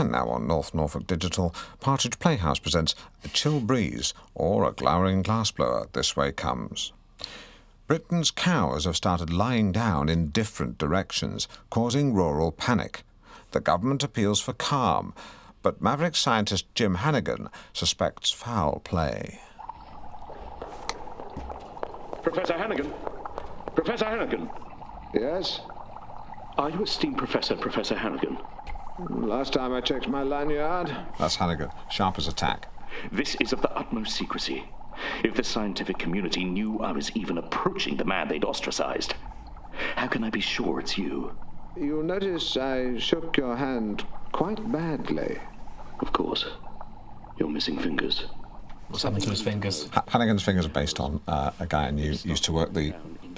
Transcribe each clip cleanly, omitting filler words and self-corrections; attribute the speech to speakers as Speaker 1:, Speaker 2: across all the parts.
Speaker 1: And now on North Norfolk Digital, Partridge Playhouse presents A Chill Breeze or A Glowering Glassblower, This Way Comes. Britain's cows have started lying down in different directions, causing rural panic. The government appeals for calm, but maverick scientist Jim Hannigan suspects foul play.
Speaker 2: Professor Hannigan? Professor Hannigan?
Speaker 3: Yes?
Speaker 2: Are you esteemed Professor Hannigan?
Speaker 3: Last time I checked my lanyard.
Speaker 1: That's Hannigan, sharp as a tack.
Speaker 2: This is of the utmost secrecy. If the scientific community knew I was even approaching the man they'd ostracized, how can I be sure it's you?
Speaker 3: You'll notice I shook your hand quite badly.
Speaker 2: Of course. You're missing fingers.
Speaker 4: What's happened to his fingers?
Speaker 1: Hannigan's fingers are based on a guy I knew used to work the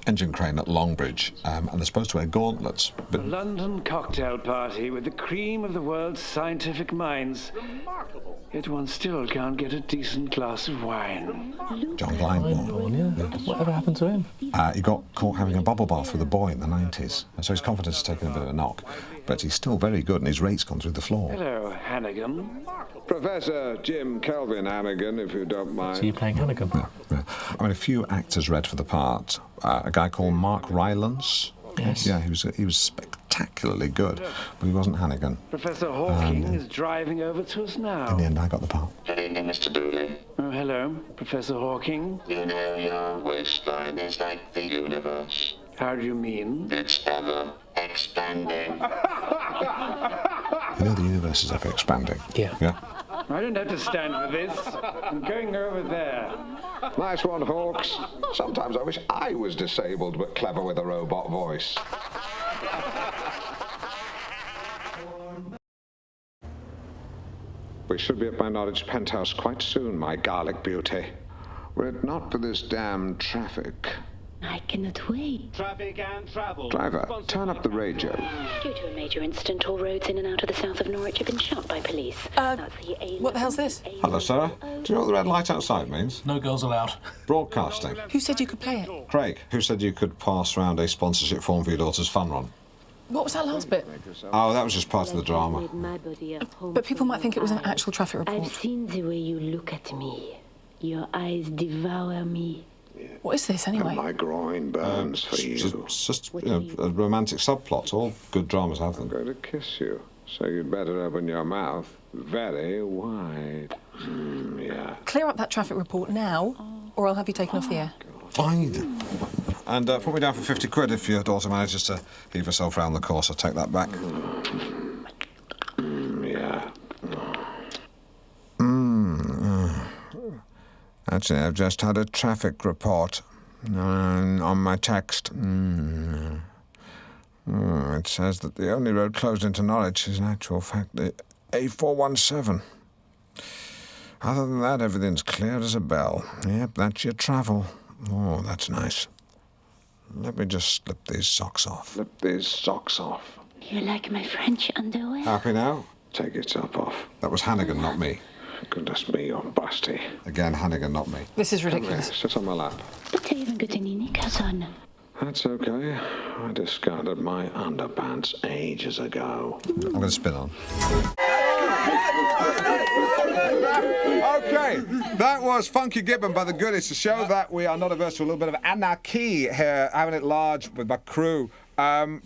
Speaker 1: engine crane at Longbridge, and they're supposed to wear gauntlets.
Speaker 5: A London cocktail party with the cream of the world's scientific minds. Remarkable. Yet one still can't get a decent glass of wine.
Speaker 1: John Blindborn.
Speaker 4: Yeah. Whatever happened to him?
Speaker 1: He got caught having a bubble bath with a boy in the 90s, and so his confidence has taken a bit of a knock. But he's still very good, and his rate's gone through the floor.
Speaker 5: Hello, Hannigan.
Speaker 3: Professor Jim Kelvin Hannigan, if you don't mind.
Speaker 4: So you're playing Hannigan?
Speaker 1: Yeah. I mean, a few actors read for the part. A guy called Mark Rylance.
Speaker 4: Yes.
Speaker 1: Yeah, he was spectacularly good, but he wasn't Hannigan.
Speaker 5: Professor Hawking is driving over to us now.
Speaker 1: In the end, I got the part.
Speaker 6: Good evening, Mr. Dooley.
Speaker 5: Oh, hello, Professor Hawking.
Speaker 6: You know, your waistline is like the universe.
Speaker 5: How do you mean?
Speaker 6: It's ever expanding.
Speaker 1: You know the universe is ever expanding.
Speaker 4: Yeah.
Speaker 1: Yeah?
Speaker 5: I don't have to stand for this. I'm going over there.
Speaker 3: Nice one, Hawks. Sometimes I wish I was disabled but clever with a robot voice. We should be at my Norwich penthouse quite soon, my garlic beauty. Were it not for this damn traffic.
Speaker 7: I cannot wait.
Speaker 5: Traffic and travel.
Speaker 3: Driver, turn up the radio.
Speaker 7: Due to a major incident, all roads in and out of the south of Norwich have been shut by police.
Speaker 8: What the hell's this?
Speaker 1: Hello, Sarah. Do you know what the red light outside means?
Speaker 4: No girls allowed.
Speaker 1: Broadcasting.
Speaker 8: Who said you could play it?
Speaker 1: Craig, who said you could pass around a sponsorship form for your daughter's fun run?
Speaker 8: What was that last bit?
Speaker 1: Oh, that was just part of the drama.
Speaker 8: But people might think it was an actual traffic report.
Speaker 7: I've seen the way you look at me. Your eyes devour me.
Speaker 8: What is this, anyway?
Speaker 3: And my groin burns for you.
Speaker 1: It's just a romantic subplot. All good dramas have
Speaker 3: I'm
Speaker 1: them.
Speaker 3: going to kiss you, so you'd better open your mouth very wide. Yeah.
Speaker 8: Clear up that traffic report now, or I'll have you taken off the air.
Speaker 1: Fine. And put me down for 50 quid if your daughter manages to heave herself round the course. I'll take that back.
Speaker 3: Yeah.
Speaker 1: Actually, I've just had a traffic report on my text. It says that the only road closed into Norwich is in actual fact the A417. Other than that, everything's clear as a bell. Yep, that's your travel. Oh, that's nice. Let me just slip these socks off.
Speaker 3: Slip these socks off.
Speaker 7: You like my French underwear?
Speaker 1: Happy now?
Speaker 3: Take your top off.
Speaker 1: That was Hannigan, not me.
Speaker 3: Goodness me, you're busty.
Speaker 1: Again, Hannigan, not me.
Speaker 8: This is
Speaker 3: Come here,
Speaker 8: ridiculous.
Speaker 3: sit on my lap.
Speaker 7: But I haven't got any knickers on.
Speaker 3: That's okay. I discarded my underpants ages ago.
Speaker 1: I'm going to spin on. Okay, that was Funky Gibbon by The Goodies to show that we are not averse to a little bit of anarchy here, having it large with my crew. No,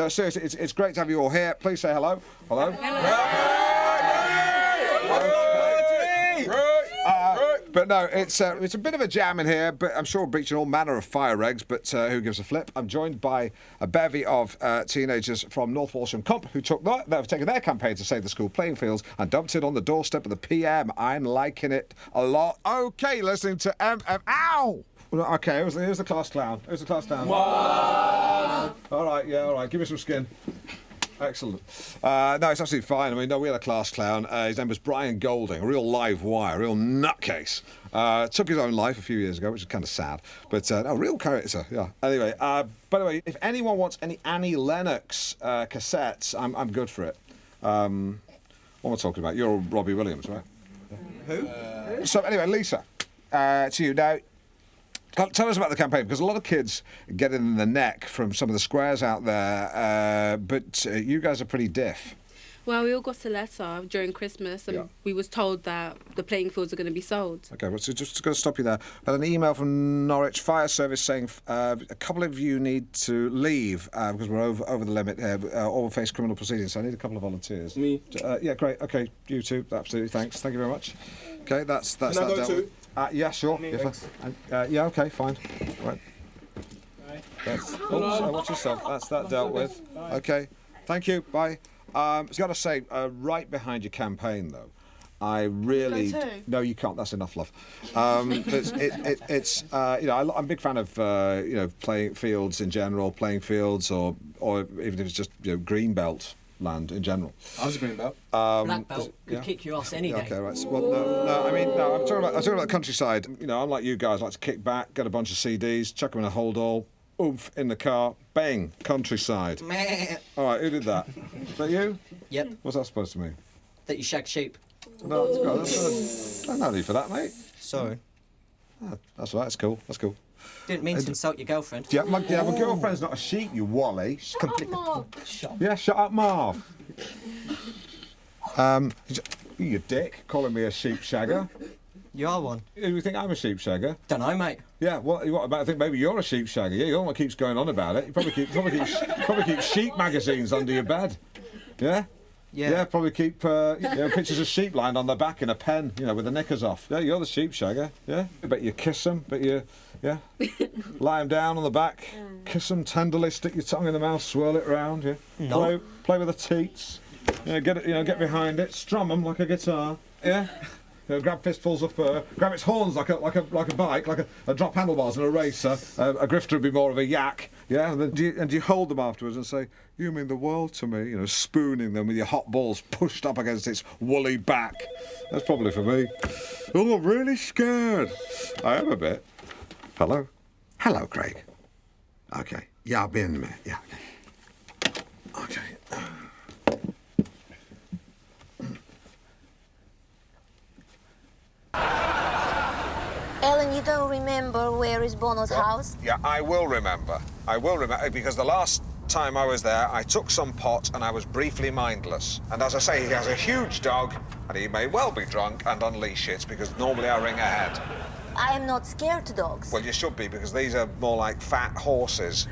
Speaker 1: seriously, it's great to have you all here. Please say hello. Hello. But no, it's a bit of a jam in here, but I'm sure we're breaching all manner of fire regs, but who gives a flip? I'm joined by a bevy of teenagers from North Walsham Comp who have taken their campaign to save the school playing fields and dumped it on the doorstep of the PM. I'm liking it a lot. Okay, listening to Ow! Okay, here's the class clown. Who's the class clown? What? All right, give me some skin. Excellent. No, it's absolutely fine. I mean, no, we had a class clown. His name was Brian Golding, a real live wire, a real nutcase. Took his own life a few years ago, which is kind of sad. But a real character, yeah. Anyway, by the way, if anyone wants any Annie Lennox cassettes, I'm good for it. What am I talking about? You're Robbie Williams, right? Who? So anyway, Lisa, to you now. Tell us about the campaign, because a lot of kids get in the neck from some of the squares out there, but you guys are pretty diff.
Speaker 9: Well, we all got a letter during Christmas and we was told that the playing fields are going to be sold.
Speaker 1: Okay, well, so just going to stop you there. But an email from Norwich Fire Service saying a couple of you need to leave because we're over the limit here, or we'll face criminal proceedings. So I need a couple of volunteers.
Speaker 10: Me?
Speaker 1: Yeah, great. Okay, you too. Absolutely, thanks. Thank you very much. Okay, that's
Speaker 10: Can I
Speaker 1: that
Speaker 10: go
Speaker 1: dealt
Speaker 10: too?
Speaker 1: with. Yeah, sure. Yeah, okay, fine. Right. Watch yourself. That's that dealt with. Okay, thank you. Bye. I've got to say, right behind your campaign, though, I really...
Speaker 8: Go too?
Speaker 1: No, you can't. That's enough love. It's you know, I'm a big fan of, you know, playing fields in general, playing fields, or even if it's just, you know, green belt land in general.
Speaker 10: I was a green belt.
Speaker 11: Black belt could kick your ass any day.
Speaker 1: Okay, right. So, well, no. I mean, no. I'm talking about the countryside. You know, unlike you guys, I like to kick back, get a bunch of CDs, chuck them in a hold all. Oomph, in the car, bang, countryside.
Speaker 11: Meh.
Speaker 1: All right, who did that? Is that you?
Speaker 11: Yep.
Speaker 1: What's that supposed to mean?
Speaker 11: That you shag sheep.
Speaker 1: No, that's no need for that, mate.
Speaker 11: Sorry.
Speaker 1: Oh, that's all right, that's cool, that's cool.
Speaker 11: Didn't mean to insult your girlfriend.
Speaker 1: Yeah, my girlfriend's not a sheep, you wally. She's
Speaker 8: Shut up, Marv.
Speaker 1: Yeah, shut up, Marv. You dick, calling me a sheep shagger.
Speaker 11: You are one.
Speaker 1: You think I'm a sheep shagger?
Speaker 11: Don't know, mate.
Speaker 1: Yeah, what about? I think maybe you're a sheep shagger. Yeah, you're the one that keeps going on about it. You probably keep sheep magazines under your bed. Yeah.
Speaker 11: Yeah.
Speaker 1: Yeah, probably keep pictures of sheep lying on their back in a pen, you know, with the knickers off. Yeah, you're the sheep shagger. Yeah. Bet you kiss them, lie them down on the back, kiss them tenderly, stick your tongue in the mouth, swirl it round. Yeah.
Speaker 11: No.
Speaker 1: Play with the teats. Yeah, get behind it, strum them like a guitar. Yeah. You know, grab fistfuls of fur, grab its horns like a bike, like a drop handlebars in a racer. A grifter would be more of a yak, yeah. And then do you hold them afterwards and say, "You mean the world to me," you know, spooning them with your hot balls pushed up against its woolly back. That's probably for me. Oh, I'm really scared. I am a bit. Hello, Craig. Okay, yeah, I'll be in a minute. Yeah. Okay.
Speaker 12: Alan, you don't remember where is Bono's house?
Speaker 3: Yeah, I will remember. Because the last time I was there, I took some pot and I was briefly mindless. And as I say, he has a huge dog, and he may well be drunk and unleash it, because normally I ring ahead.
Speaker 12: I am not scared to dogs.
Speaker 3: Well, you should be, because these are more like fat horses.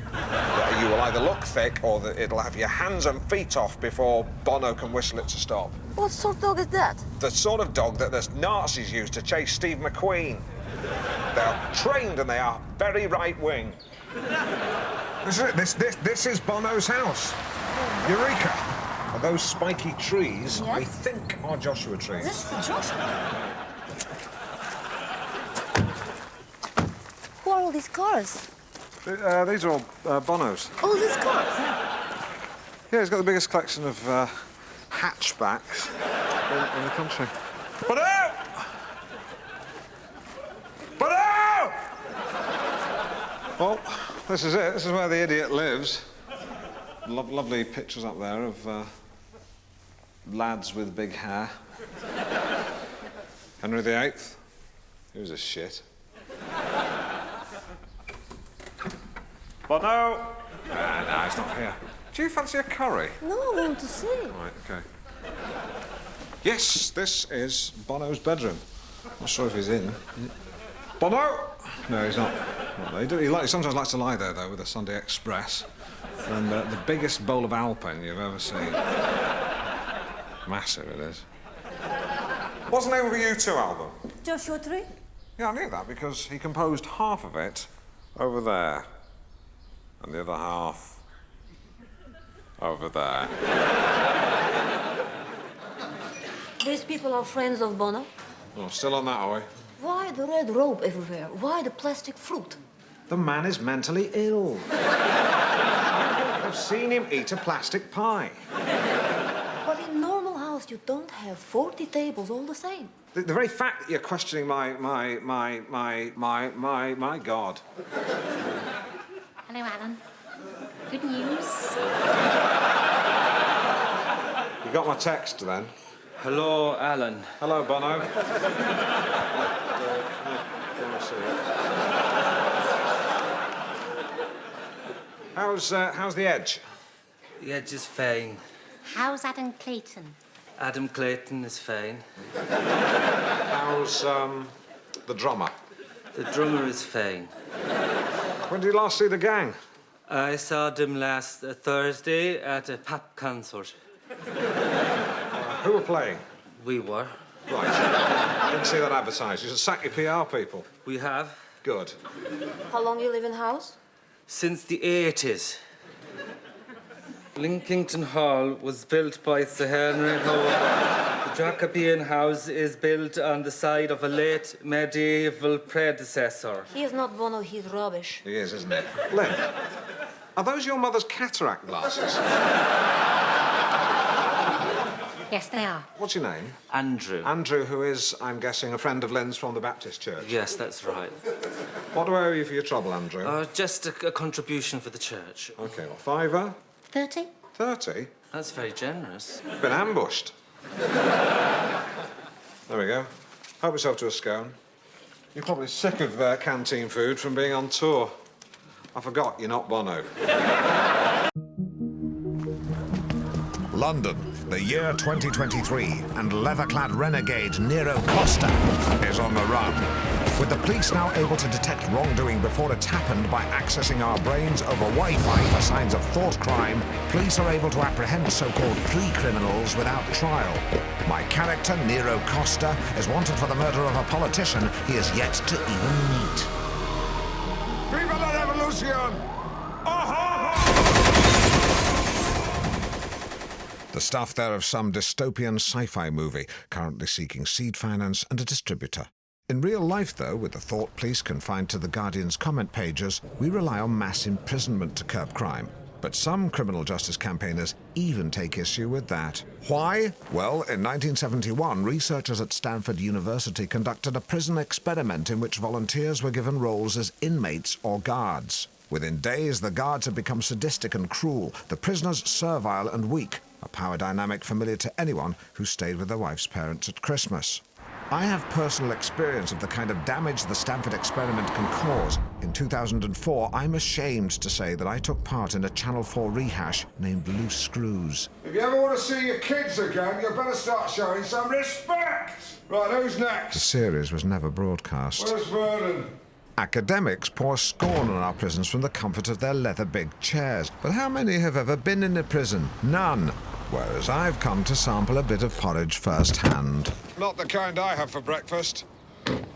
Speaker 3: You will either look thick, or it'll have your hands and feet off before Bono can whistle it to stop.
Speaker 12: What sort of dog is that?
Speaker 3: The sort of dog that the Nazis used to chase Steve McQueen. They are trained and they are very right-wing. This is Bono's house. Eureka! Are those spiky trees,
Speaker 12: yes?
Speaker 3: I think, are Joshua trees.
Speaker 12: This is Joshua? Who are all these cars?
Speaker 3: These are all Bono's.
Speaker 12: All these cars?
Speaker 3: Yeah, he's got the biggest collection of hatchbacks in the country. Bono! Bono! Well, this is it. This is where the idiot lives. Lovely pictures up there of lads with big hair. Henry VIII. He was a shit. Bono! No, he's not here. Do you fancy a curry?
Speaker 12: No, I want to see.
Speaker 3: Right, OK. Yes, this is Bono's bedroom. Not sure if he's in. Bono! No, he's not. He sometimes likes to lie there, though, with a Sunday Express. And the biggest bowl of Alpen you've ever seen. Massive, it is. What's the name of a U2 album?
Speaker 12: Joshua Tree?
Speaker 3: Yeah, I knew that, because he composed half of it over there. And the other half over there.
Speaker 12: These people are friends of Bono?
Speaker 3: Oh, still on that, are we?
Speaker 12: Why the red robe everywhere? Why the plastic fruit?
Speaker 3: The man is mentally ill. I've seen him eat a plastic pie.
Speaker 12: But in normal house, you don't have 40 tables all the same.
Speaker 3: The very fact that you're questioning my God.
Speaker 12: Hello, Alan. Good news.
Speaker 3: You got my text, then?
Speaker 10: Hello, Alan.
Speaker 3: Hello, Bono. How's the edge?
Speaker 10: Yeah, just fine.
Speaker 13: How's Adam Clayton?
Speaker 10: Adam Clayton is fine.
Speaker 3: How's, the drummer?
Speaker 10: The drummer is fine.
Speaker 3: When did you last see the gang?
Speaker 10: I saw them last Thursday at a pop concert.
Speaker 3: Who were playing?
Speaker 10: We were.
Speaker 3: Right. Didn't see that advertised. You should sack your PR people.
Speaker 10: We have.
Speaker 3: Good.
Speaker 12: How long you live in house?
Speaker 10: Since the 80s. Linkington Hall was built by Sir Henry Howard. The Jacobean house is built on the site of a late medieval predecessor.
Speaker 12: He is not Bono, he's rubbish.
Speaker 3: He is, isn't it? Lynn, are those your mother's cataract glasses?
Speaker 13: Yes, they are.
Speaker 3: What's your name?
Speaker 10: Andrew.
Speaker 3: Andrew, who is, I'm guessing, a friend of Lynn's from the Baptist Church.
Speaker 10: Yes, that's right.
Speaker 3: What do I owe you for your trouble, Andrew?
Speaker 10: Just a contribution for the church.
Speaker 3: OK, well, £5.
Speaker 13: 30?
Speaker 3: 30?
Speaker 10: That's very generous.
Speaker 3: Been ambushed. There we go. Help yourself to a scone. You're probably sick of canteen food from being on tour. I forgot, you're not Bono.
Speaker 1: London, the year 2023, and leather-clad renegade Nero Costa is on the run. With the police now able to detect wrongdoing before it's happened by accessing our brains over Wi-Fi for signs of thought crime, police are able to apprehend so-called pre-criminals without trial. My character, Nero Costa, is wanted for the murder of a politician he is yet to even meet. Viva la revolution! The stuff there of some dystopian sci-fi movie, currently seeking seed finance and a distributor. In real life, though, with the thought police confined to the Guardian's comment pages, we rely on mass imprisonment to curb crime. But some criminal justice campaigners even take issue with that. Why? Well, in 1971, researchers at Stanford University conducted a prison experiment in which volunteers were given roles as inmates or guards. Within days, the guards had become sadistic and cruel, the prisoners servile and weak, a power dynamic familiar to anyone who stayed with their wife's parents at Christmas. I have personal experience of the kind of damage the Stanford experiment can cause. In 2004, I'm ashamed to say that I took part in a Channel 4 rehash named Loose Screws.
Speaker 14: If you ever want to see your kids again, you better start showing some respect! Right, who's next?
Speaker 1: The series was never broadcast.
Speaker 14: Where's Vernon?
Speaker 1: Academics pour scorn on our prisons from the comfort of their leather big chairs. But how many have ever been in a prison? None. Whereas I've come to sample a bit of porridge firsthand.
Speaker 14: Not the kind I have for breakfast.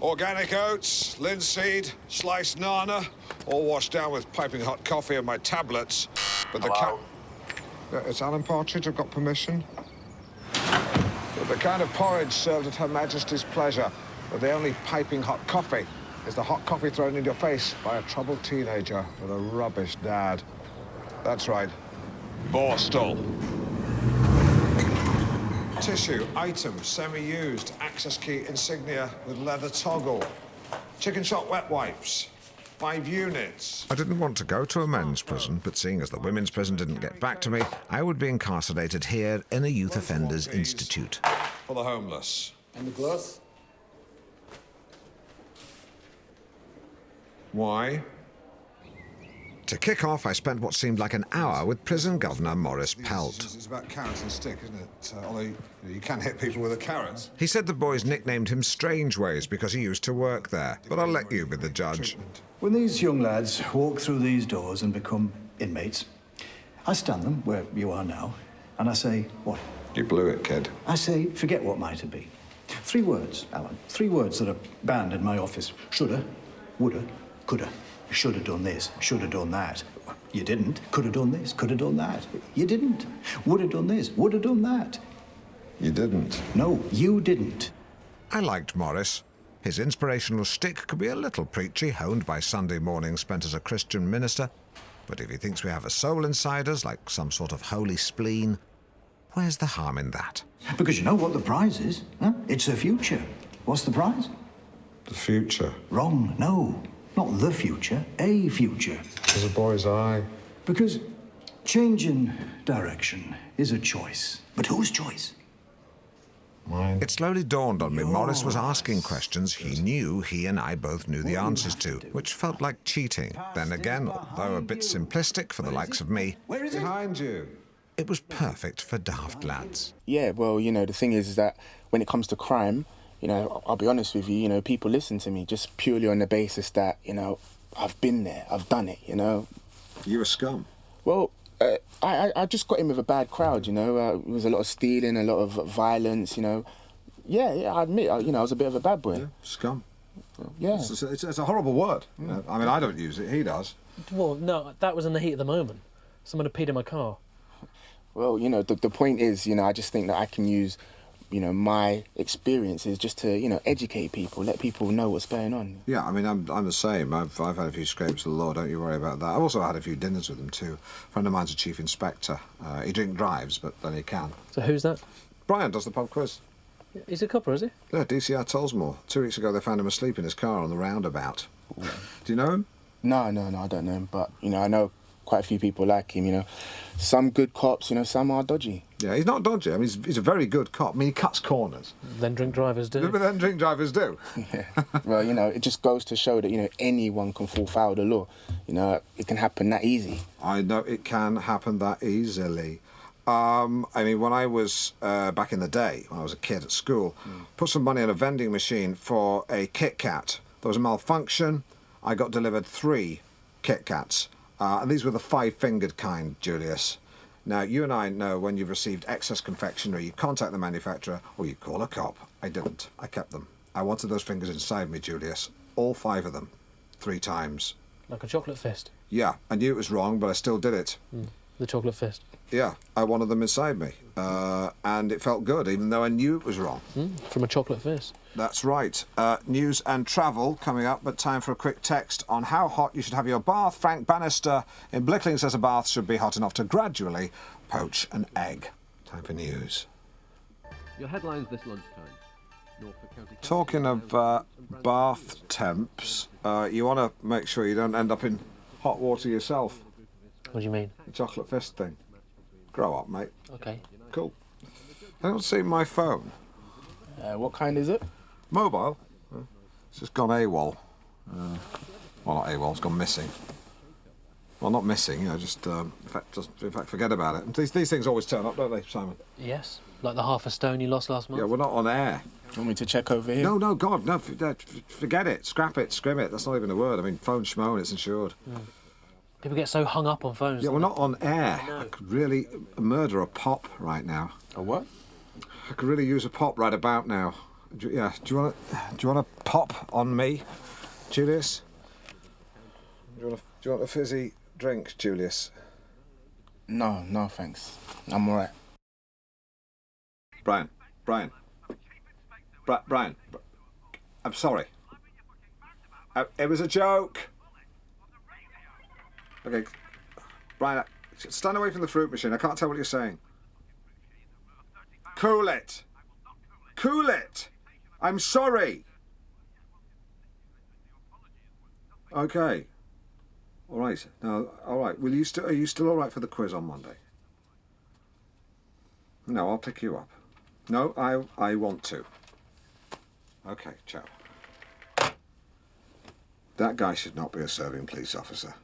Speaker 14: Organic oats, linseed, sliced nana, all washed down with piping hot coffee and my tablets. But
Speaker 6: Hello?
Speaker 14: It's Alan Partridge, I've got permission. But the kind of porridge served at Her Majesty's pleasure, with the only piping hot coffee, is the hot coffee thrown in your face by a troubled teenager with a rubbish dad. That's right, Borstal. Tissue, item, semi-used, access key insignia with leather toggle. Chicken shop wet wipes, 5 units.
Speaker 1: I didn't want to go to a men's prison, but seeing as the women's prison didn't get back to me, I would be incarcerated here in a youth offenders institute.
Speaker 14: For the homeless.
Speaker 10: And the gloves?
Speaker 14: Why?
Speaker 1: To kick off, I spent what seemed like an hour with prison governor Maurice Pelt.
Speaker 14: It's about carrot and stick, isn't it? Although you can hit people with a carrot.
Speaker 1: He said the boys nicknamed him Strangeways because he used to work there, but I'll let you be the judge.
Speaker 15: When these young lads walk through these doors and become inmates, I stand them where you are now, and I say, what?
Speaker 14: You blew it, kid.
Speaker 15: I say, forget what might have been. 3 words, Alan. 3 words that are banned in my office. Shoulda, woulda, coulda. Should have done this, should have done that. You didn't. Could have done this, could have done that. You didn't. Would have done this, would have done that.
Speaker 14: You didn't?
Speaker 15: No, you didn't.
Speaker 1: I liked Maurice. His inspirational shtick could be a little preachy, honed by Sunday mornings spent as a Christian minister. But if he thinks we have a soul inside us, like some sort of holy spleen, where's the harm in that?
Speaker 15: Because you know what the prize is, huh? It's the future. What's the prize?
Speaker 14: The future?
Speaker 15: Wrong, no. Not the future, a future.
Speaker 14: As a boy's eye.
Speaker 15: Because changing direction is a choice. But whose choice?
Speaker 14: Mine.
Speaker 1: It slowly dawned on me Maurice was asking questions he knew he and I both knew the answers to, which felt like cheating. Then again, although a bit simplistic for the likes of me,
Speaker 14: Where is it? Behind you. it was perfect for daft lads.
Speaker 16: Yeah, well, you know, the thing is that when it comes to crime, you know, I'll be honest with you, you know, people listen to me just purely on the basis that, you know, I've been there, I've done it, you know.
Speaker 14: You a scum?
Speaker 16: Well, I just got in with a bad crowd, you know. There was a lot of stealing, a lot of violence, you know. Yeah, I admit, you know, I was a bit of a bad boy.
Speaker 14: Yeah, scum.
Speaker 16: Yeah.
Speaker 14: It's a horrible word. I mean, I don't use it, he does.
Speaker 4: Well, no, that was in the heat of the moment. Someone had peed in my car.
Speaker 16: Well, you know, the point is, you know, I just think that I can use, you know, my experiences just to, you know, educate people, let people know what's going on.
Speaker 14: Yeah, I mean, I'm the same. I've had a few scrapes of the law, don't you worry about that. I've also had a few dinners with them too. A friend of mine's a chief inspector. He drink drives, but then he can.
Speaker 4: So who's that?
Speaker 14: Brian does the pub quiz.
Speaker 4: He's a copper, is he?
Speaker 14: Yeah, DCR Tollsmore. 2 weeks ago they found him asleep in his car on the roundabout. Do you know him?
Speaker 16: No, I don't know him, but, you know, I know quite a few people like him, you know. Some good cops, you know, some are dodgy.
Speaker 14: Yeah, he's not dodgy. I mean, he's a very good cop. I mean, he cuts corners.
Speaker 4: Then drink drivers do.
Speaker 14: But then drink drivers do.
Speaker 16: Yeah. Well, you know, it just goes to show that, you know, anyone can fall foul of the law. You know, it can happen that easy.
Speaker 14: I know it can happen that easily. I mean, when I was back in the day, when I was a kid at school, put some money on a vending machine for a Kit Kat. There was a malfunction. I got delivered 3 Kit Kats. And these were the 5-fingered kind, Julius. Now, you and I know when you've received excess confectionery, you contact the manufacturer or you call a cop. I didn't. I kept them. I wanted those fingers inside me, Julius. All 5 of them. 3 times.
Speaker 4: Like a chocolate fist?
Speaker 14: Yeah, I knew it was wrong, but I still did it.
Speaker 4: The chocolate fist?
Speaker 14: Yeah, I wanted them inside me. And it felt good, even though I knew it was wrong.
Speaker 4: From a chocolate fist?
Speaker 14: That's right. News and travel coming up, but time for a quick text on how hot you should have your bath. Frank Bannister in Blickling says a bath should be hot enough to gradually poach an egg. Time for news.
Speaker 17: Your headlines this lunchtime. Norfolk County.
Speaker 14: Talking of bath temps, you want to make sure you don't end up in hot water yourself.
Speaker 4: What do you mean?
Speaker 14: The chocolate fist thing. Grow up, mate.
Speaker 4: Okay.
Speaker 14: Cool. I don't see my phone.
Speaker 16: What kind is it?
Speaker 14: Mobile. It's just gone AWOL. Well, not AWOL, it's gone missing. Well, not missing, you know, just, in fact, forget about it. These things always turn up, don't they, Simon?
Speaker 4: Yes. Like the half a stone you lost last month?
Speaker 14: Yeah, we're not on air.
Speaker 16: Do you want me to check over here?
Speaker 14: No, God, no, forget it. Scrap it, scrim it. That's not even a word. I mean, phone schmo and it's insured.
Speaker 4: People get so hung up on phones.
Speaker 14: Yeah, we're not on air. I could really murder a pop right now.
Speaker 16: A what?
Speaker 14: I could really use a pop right about now. Do you want a pop on me, Julius? Do you want a fizzy drink, Julius?
Speaker 16: No, thanks. I'm all right.
Speaker 14: Brian. I'm sorry. It was a joke. Okay, Brian, stand away from the fruit machine. I can't tell what you're saying. Cool it. Cool it. I'm sorry. Okay. All right. Now, all right. Are you still all right for the quiz on Monday? No, I'll pick you up. No, I want to. Okay, ciao. That guy should not be a serving police officer.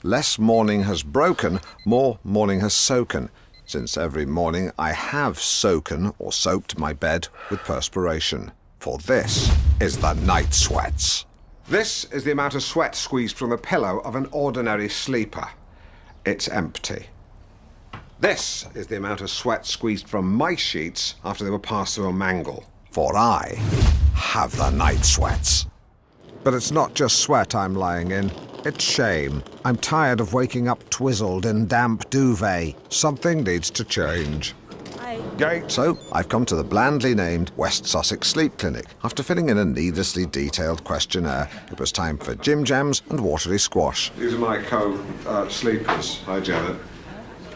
Speaker 14: Less morning has broken, more morning has soaken, since every morning I have soaken or soaked my bed with perspiration. For this is the night sweats. This is the amount of sweat squeezed from the pillow of an ordinary sleeper. It's empty. This is the amount of sweat squeezed from my sheets after they were passed through a mangle. For I have the night sweats. But it's not just sweat I'm lying in. It's shame. I'm tired of waking up twizzled in damp duvet. Something needs to change. Gate. So, I've come to the blandly named West Sussex Sleep Clinic. After filling in a needlessly detailed questionnaire, it was time for Jim Jams and watery squash. These are my co-sleepers. Hi, Janet.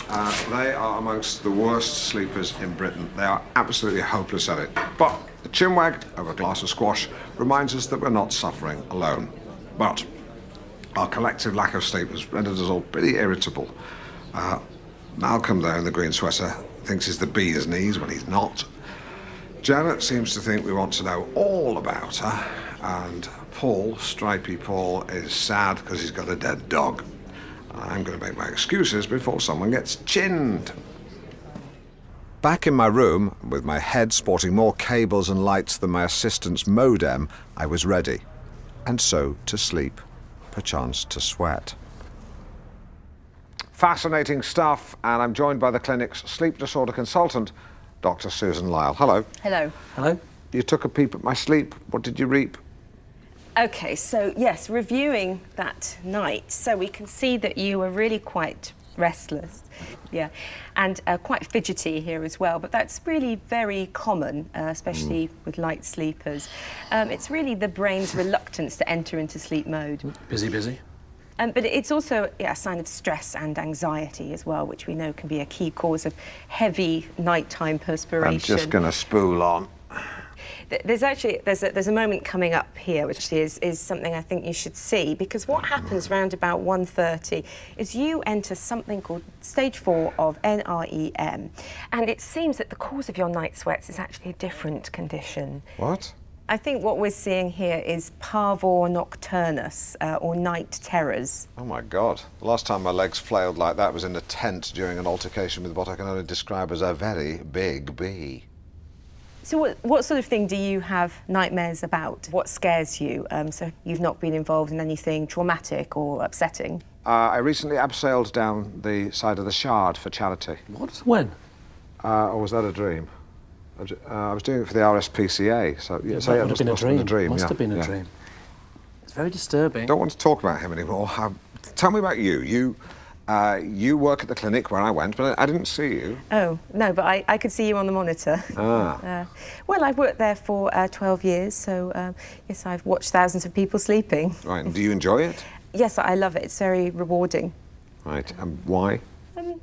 Speaker 14: They are amongst the worst sleepers in Britain. They are absolutely hopeless at it. But a chinwag over a glass of squash reminds us that we're not suffering alone. But our collective lack of sleep has rendered us all pretty irritable. Malcolm, there in the green sweater, thinks he's the bee's knees when he's not. Janet seems to think we want to know all about her. And Paul, Stripey Paul, is sad because he's got a dead dog. I'm going to make my excuses before someone gets chinned. Back in my room, with my head sporting more cables and lights than my assistant's modem, I was ready. And so to sleep, perchance to sweat. Fascinating stuff, and I'm joined by the clinic's sleep disorder consultant, Dr. Susan Lyle. Hello.
Speaker 18: Hello.
Speaker 4: Hello.
Speaker 14: You took a peep at my sleep. What did you reap?
Speaker 18: Okay, so yes, reviewing that night, so we can see that you were really quite restless, yeah, and quite fidgety here as well, but that's really very common, especially with light sleepers. It's really the brain's reluctance to enter into sleep mode.
Speaker 4: Busy.
Speaker 18: But it's also a sign of stress and anxiety as well, which we know can be a key cause of heavy nighttime perspiration.
Speaker 14: I'm just going to spool on.
Speaker 18: There's a moment coming up here which is something I think you should see, because what happens around about 1:30 is you enter something called stage 4 of NREM, and it seems that the cause of your night sweats is actually a different condition.
Speaker 14: What?
Speaker 18: I think what we're seeing here is parvor nocturnus, or night terrors.
Speaker 14: Oh my God. The last time my legs flailed like that was in a tent during an altercation with what I can only describe as a very big bee.
Speaker 18: So what sort of thing do you have nightmares about? What scares you? So you've not been involved in anything traumatic or upsetting?
Speaker 14: I recently abseiled down the side of the Shard for charity.
Speaker 4: What? When?
Speaker 14: Or was that a dream? I was doing it for the RSPCA, so yeah,
Speaker 4: That would have been a dream. Must
Speaker 14: yeah,
Speaker 4: have been a dream. It's very disturbing.
Speaker 14: Don't want to talk about him anymore. Tell me about you. You work at the clinic where I went, but I didn't see you.
Speaker 18: Oh, no, but I could see you on the monitor. Well, I've worked there for 12 years, so yes, I've watched thousands of people sleeping.
Speaker 14: Right, and do you enjoy it?
Speaker 18: Yes, I love it. It's very rewarding.
Speaker 14: Right, and why?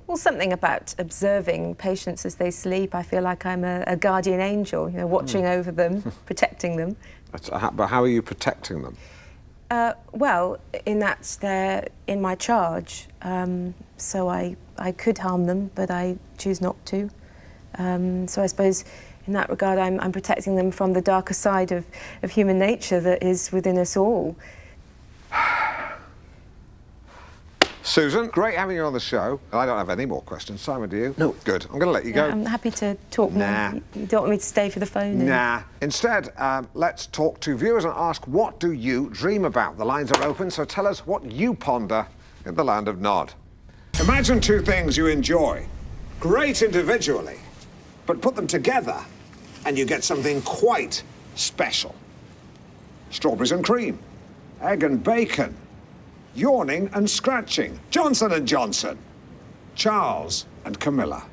Speaker 18: Well, something about observing patients as they sleep. I feel like I'm a guardian angel, you know, watching over them, protecting them.
Speaker 14: But how are you protecting them?
Speaker 18: Well, in that they're in my charge, so I could harm them, but I choose not to. So I suppose in that regard I'm protecting them from the darker side of human nature that is within us all.
Speaker 14: Susan, great having you on the show. I don't have any more questions. Simon, do you? No. Good. I'm going to let you go.
Speaker 18: I'm happy to talk more. You don't want me to stay for the phone?
Speaker 14: Nah. Instead, let's talk to viewers and ask, what do you dream about? The lines are open, so tell us what you ponder in the land of Nod. Imagine two things you enjoy. Great individually, but put them together and you get something quite special. Strawberries and cream, egg and bacon, yawning and scratching, Johnson & Johnson, Charles and Camilla.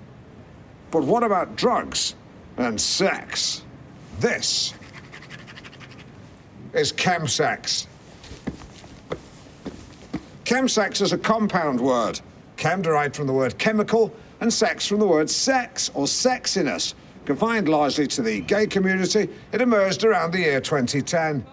Speaker 14: But what about drugs and sex? This is chemsex. Chemsex is a compound word. Chem derived from the word chemical and sex from the word sex or sexiness. Confined largely to the gay community, it emerged around the year 2010.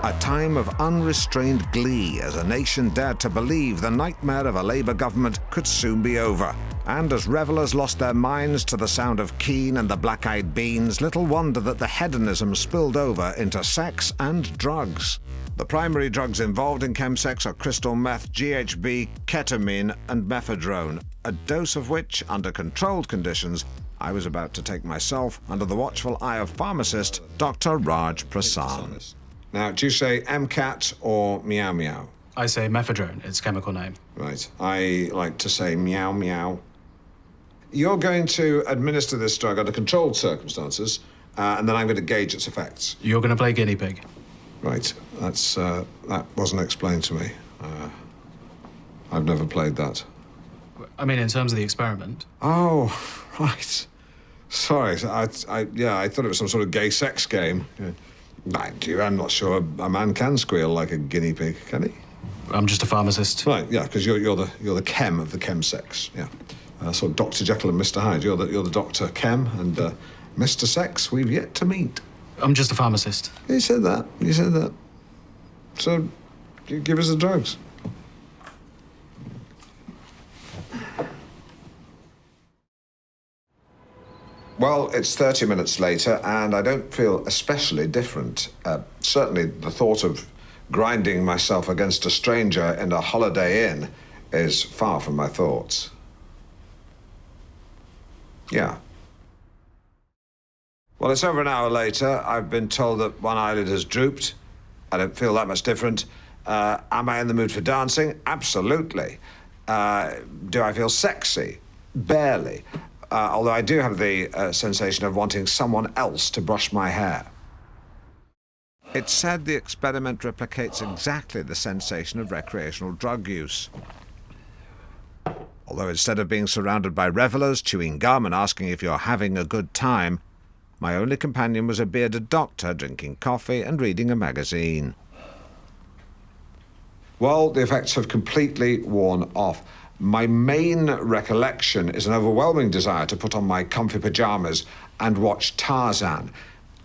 Speaker 14: A time of unrestrained glee as a nation dared to believe the nightmare of a Labour government could soon be over. And as revellers lost their minds to the sound of Keane and the Black Eyed Beans, little wonder that the hedonism spilled over into sex and drugs. The primary drugs involved in chemsex are crystal meth, GHB, ketamine and mephedrone, a dose of which, under controlled conditions, I was about to take myself under the watchful eye of pharmacist Dr. Raj Prasan. Now, do you say MCAT or meow meow?
Speaker 19: I say mephedrone, its chemical name.
Speaker 14: Right. I like to say meow meow. You're going to administer this drug under controlled circumstances, and then I'm going to gauge its effects.
Speaker 19: You're going to play guinea pig.
Speaker 14: Right. That wasn't explained to me. I've never played that.
Speaker 19: I mean, in terms of the experiment.
Speaker 14: Oh, right. Sorry. I thought it was some sort of gay sex game. Yeah. I'm not sure a man can squeal like a guinea pig, can he?
Speaker 19: I'm just a pharmacist.
Speaker 14: Right, yeah, because you're the chem of the chemsex, yeah. So Dr. Jekyll and Mr. Hyde, you're the Dr. Chem, and Mr. Sex, we've yet to meet.
Speaker 19: I'm just a pharmacist.
Speaker 14: You said that. So, you give us the drugs. Well, it's 30 minutes later, and I don't feel especially different. Certainly the thought of grinding myself against a stranger in a Holiday Inn is far from my thoughts. Yeah. Well, it's over an hour later. I've been told that one eyelid has drooped. I don't feel that much different. Am I in the mood for dancing? Absolutely. Do I feel sexy? Barely. Although I do have the sensation of wanting someone else to brush my hair. It's said the experiment replicates exactly the sensation of recreational drug use. Although instead of being surrounded by revellers, chewing gum and asking if you're having a good time, my only companion was a bearded doctor drinking coffee and reading a magazine. Well, the effects have completely worn off. My main recollection is an overwhelming desire to put on my comfy pyjamas and watch Tarzan.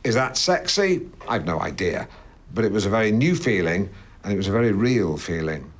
Speaker 14: Is that sexy? I've no idea. But it was a very new feeling, and it was a very real feeling.